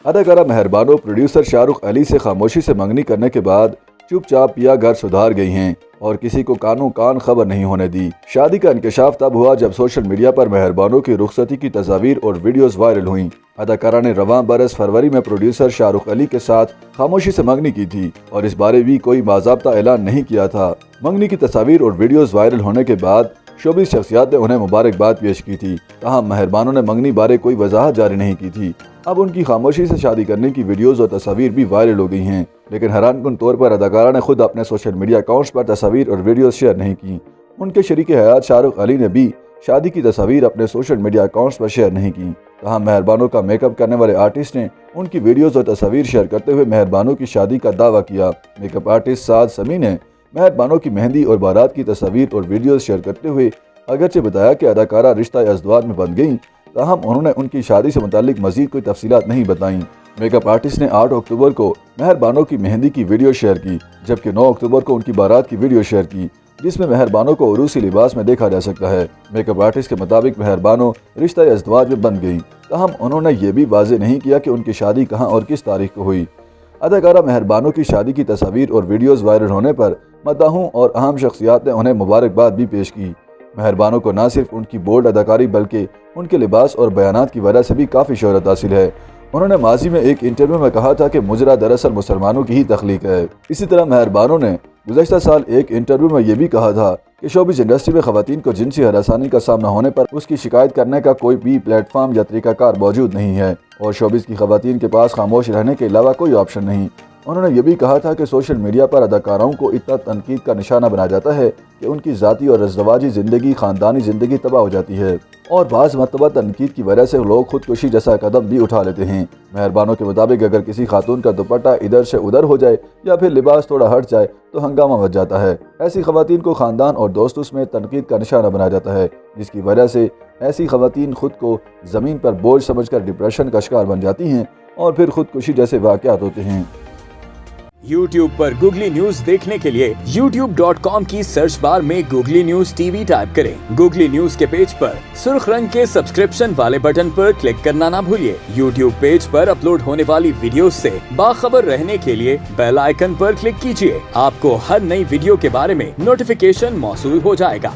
اداکارہ مہربانو پروڈیوسر شاہ رخ علی سے خاموشی سے منگنی کرنے کے بعد چپ چاپ پیا گھر سدھار گئی ہیں اور کسی کو کانوں کان خبر نہیں ہونے دی۔ شادی کا انکشاف تب ہوا جب سوشل میڈیا پر مہربانو کی رخصتی کی تصاویر اور ویڈیوز وائرل ہوئیں۔ اداکارہ نے رواں برس فروری میں پروڈیوسر شاہ رخ علی کے ساتھ خاموشی سے منگنی کی تھی اور اس بارے بھی کوئی باضابطہ اعلان نہیں کیا تھا۔ منگنی کی تصاویر اور ویڈیوز وائرل ہونے کے بعد شوبز شخصیات نے انہیں مبارکباد پیش کی تھی، تاہم مہربانو نے منگنی بارے کوئی وضاحت جاری نہیں کی تھی۔ اب ان کی خاموشی سے شادی کرنے کی ویڈیوز اور تصاویر بھی وائرل ہو گئی ہیں، لیکن حیران کن طور پر اداکارہ نے خود اپنے سوشل میڈیا اکاؤنٹس پر تصاویر اور ویڈیوز شیئر نہیں کی۔ ان کے شریک حیات شاہ رخ علی نے بھی شادی کی تصاویر اپنے سوشل میڈیا اکاؤنٹس پر شیئر نہیں کی۔ تاہم مہربانو کا میک اپ کرنے والے آرٹسٹ نے ان کی ویڈیوز اور تصاویر شیئر کرتے ہوئے مہربانو کی شادی کا دعویٰ کیا۔ میک اپ آرٹسٹ سعد سمیع نے مہربانو کی مہندی اور بارات کی تصاویر اور ویڈیوز شیئر کرتے ہوئے اگرچہ بتایا کہ اداکارہ رشتہ ازدواج میں بندھ گئیں، تاہم انہوں نے ان کی شادی سے متعلق مزید کوئی تفصیلات نہیں بتائیں۔ میک اپ آرٹسٹ نے 8 اکتوبر کو مہربانو کی مہندی کی ویڈیو شیئر کی، جبکہ 9 اکتوبر کو ان کی بارات کی ویڈیو شیئر کی، جس میں مہربانو کو عروسی لباس میں دیکھا جا سکتا ہے۔ میک اپ آرٹسٹ کے مطابق مہربانو رشتہ ازدواج میں بندھ گئیں، تاہم انہوں نے یہ بھی واضح نہیں کیا کہ ان کی شادی کہاں اور کس تاریخ کو ہوئی۔ اداکارہ مہربانو کی شادی کی تصاویر اور ویڈیوز وائرل ہونے پر مداحوں اور اہم شخصیات نے انہیں مبارکباد بھی پیش کی۔ مہربانو کو نہ صرف ان کی بولڈ اداکاری بلکہ ان کے لباس اور بیانات کی وجہ سے بھی کافی شہرت حاصل ہے۔ انہوں نے ماضی میں ایک انٹرویو میں کہا تھا کہ مجرا دراصل مسلمانوں کی ہی تخلیق ہے۔ اسی طرح مہربانو نے گزشتہ سال ایک انٹرویو میں یہ بھی کہا تھا کہ شوبز انڈسٹری میں خواتین کو جنسی ہراسانی کا سامنا ہونے پر اس کی شکایت کرنے کا کوئی بھی پلیٹ فارم یا طریقہ کار موجود نہیں ہے اور شوبز کی خواتین کے پاس خاموش رہنے کے علاوہ کوئی آپشن نہیں۔ انہوں نے یہ بھی کہا تھا کہ سوشل میڈیا پر اداکاراؤں کو اتنا تنقید کا نشانہ بنایا جاتا ہے کہ ان کی ذاتی اور ازدواجی زندگی، خاندانی زندگی تباہ ہو جاتی ہے اور بعض مرتبہ تنقید کی وجہ سے لوگ خودکشی جیسا قدم بھی اٹھا لیتے ہیں۔ مہربانو کے مطابق اگر کسی خاتون کا دوپٹہ ادھر سے ادھر ہو جائے یا پھر لباس تھوڑا ہٹ جائے تو ہنگامہ مچ جاتا ہے۔ ایسی خواتین کو خاندان اور دوستوں میں تنقید کا نشانہ بنایا جاتا ہے، جس کی وجہ سے ایسی خواتین خود کو زمین پر بوجھ سمجھ کر ڈپریشن کا شکار بن جاتی ہیں اور پھر خودکشی جیسے واقعات ہوتے ہیں۔ YouTube پر گوگلی نیوز دیکھنے کے لیے youtube.com کی سرچ بار میں googly news T V type کریں۔ گوگلی نیوز کے پیج پر سرخ رنگ کے سبسکرپشن والے بٹن پر کلک کرنا نہ بھولیے۔ YouTube پیج پر اپلوڈ ہونے والی ویڈیوز سے باخبر رہنے کے لیے بیل آئیکن پر کلک کیجیے۔ آپ کو ہر نئی ویڈیو کے بارے میں نوٹیفیکیشن موصول ہو جائے گا۔